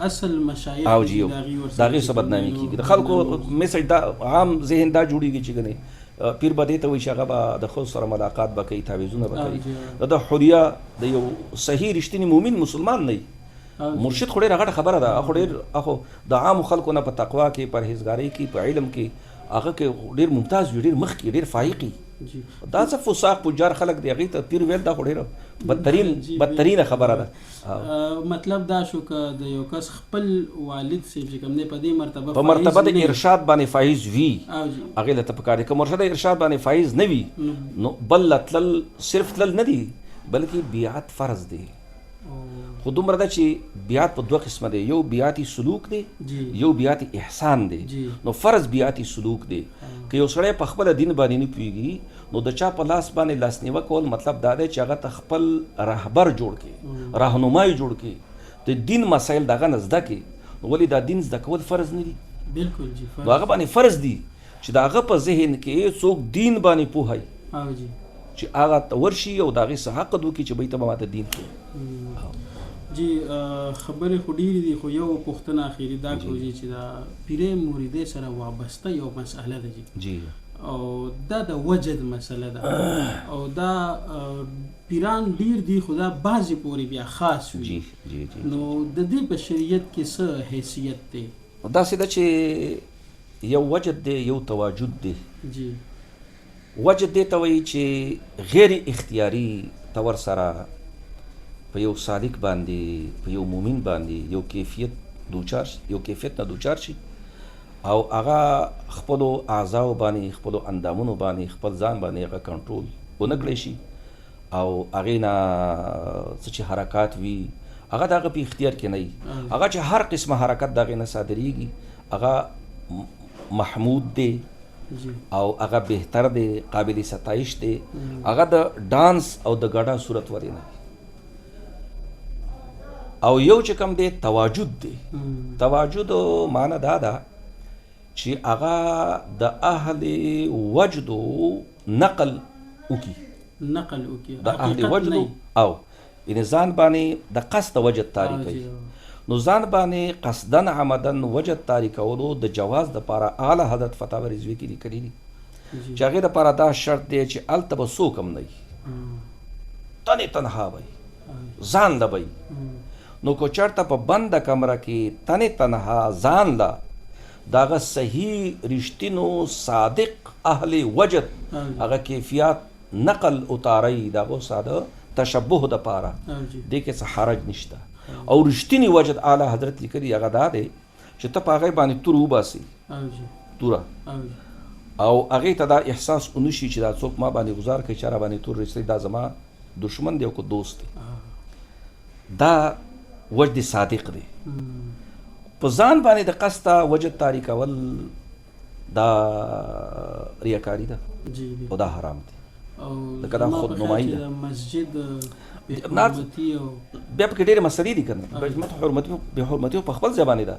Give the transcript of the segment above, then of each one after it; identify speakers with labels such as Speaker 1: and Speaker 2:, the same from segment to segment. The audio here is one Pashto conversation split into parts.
Speaker 1: اصل مشایخ
Speaker 2: او جی د هغې څه بدنامي کېږي د خلکو میسج دا عام ذهن دا جوړېږي چې ګنې پیر به دې ته وایي چې هغه به د ښځو سره ملاقات به کوي تعویضونه به کوي د حلیه د یو صحیح رښتینی مؤمن مسلمان نه وي مرشد خو ډېره غټه خبره ده. خو ډېر اخو د عامو خلکو نه په تقوا کې پرهیزګارۍ کې په علم کې هغه کې ډېر ممتاز وي ډېر مخکې ډېر فایق وي. دا څه فساق پجار خلک دی هغې ته پیر ویل دا خو ډېره بدترینه خبره ده.
Speaker 1: مطلب دا شو که د یو کس خپل والد صاحب چې کوم دی په دې مرتبه
Speaker 2: په مرتبه د ارشاد باندې فایز وي هغې له ته پکار دی. که مرشد د ارشاد باندې فایز نه وي نو بل تلل صرف تلل نه دي بلکې بیعت فرض دی. خو دومره ده چې بیعت په دوه قسمه دی، یو بیعتي سلوک دی یو بیعتي احسان دی. نو فرض بیعتي سلوک دی. که یو سړی په خپله دین باندې نه پوهېږي نو د چا په لاس باندې لاسنیوه کول مطلب دا دی چې هغه ته خپل رهبر جوړ کړي راهنمای جوړ کړي د دین مسایل د هغه نه زده کړي. نو ولې دا دین زده کول فرض نه دي؟
Speaker 1: بالکل جی
Speaker 2: نو هغه باندې فرض دي چې د هغه په ذهن کې څوک دین باندې پوهوي چې هغه ته ورشي او د هغې څه حق وکړي چې بیته به ماته دین کوي.
Speaker 1: جی خبرې خو ډېرې دي خو یو پوښتنه اخري دا کوو چې دا پیرې مریدۍ سره وابسته یو مسئله ده جی او دا د وجد مسله ده او دا پیران ډېر دي خو دا بعضې پورې بیا خاص وي. نو د دې په شریعت کې څه حیثیت دی؟
Speaker 2: داسې ده چې یو وجد دی یو تواجد دی.
Speaker 1: جی
Speaker 2: وجد دی ته وایي چې غیر اختیاري طور سره په یو صادق باندې په یو مومن باندې یو کیفیت نه دوچار شي او هغه خپلو اعضاو باندې خپلو اندامونو باندې خپل ځان باندې هغه کنټرول ونه کړی شي او هغې نه څه چې حرکات وي هغه د هغه په اختیار کې نه وي. هغه چې هر قسمه حرکت د هغې نه صادریږي هغه محمود دی او هغه بهتر دی قابل ستایش دی. هغه د ډانس او د ګډا صورت ورې نه او یو چې کوم دی تواجد دی. تواجد معنی دا ده چې هغه د اهل وجدو نقل وکړي د اهل وجدو او یعنې ځان باندې د قصد وجد طاري کوي. نو ځان باندې قصدن عمدن وجد طاري کولو د جواز دپاره اعلی حضرت فتاوی رضوي کې لیکلي دي چې هغې دپاره دا شرط دی چې هلته به څوک هم نه وي تنې تنها به ځان له به نو که چېرته په بنده کمره کې تنې تنها ځان له د هغه صحیح رښتینو صادق اهل وجد هغه کیفیات نقل اتارئ د هغو ساده تشبه دپاره دې کې څه حرج نشته. او رښتینی وجد اعلی حضرت لیکلي هغه دا دی چې ته په هغې باندې تور وباسي توره او هغې ته دا احساس ونه شي چې دا څوک ما باندې ګزار کوي چې را باندې تور رسوي دا زما دشمن دی او که دوست دی. دا وجد صادق دی. په ځان باندې د قصده وجد طاري کول دا ریاکاري ده او دا حرام دی. لکه دا خودنمایي ده.
Speaker 1: مسجد
Speaker 2: بیا پکې ډېرې مسلې دي که نه بې حرمتي په خپل ځای باندې ده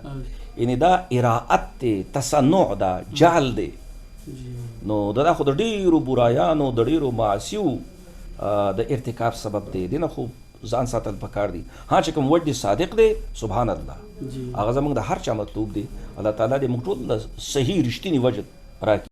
Speaker 2: یعنې دا اراعت دی تصنع ده جعل دی. نو دا خو د ډېرو برایانو د ډېرو معاصیو د ارتکاب سبب دی. دې نه خو ځان ساتل پکار دي. ها چې کوم وجد صادق دی سبحان الله هغه زموږ د هر چا مطلوب دی. الله تعالی دې موږ ټول صحیح رښتینی وجد راکړي.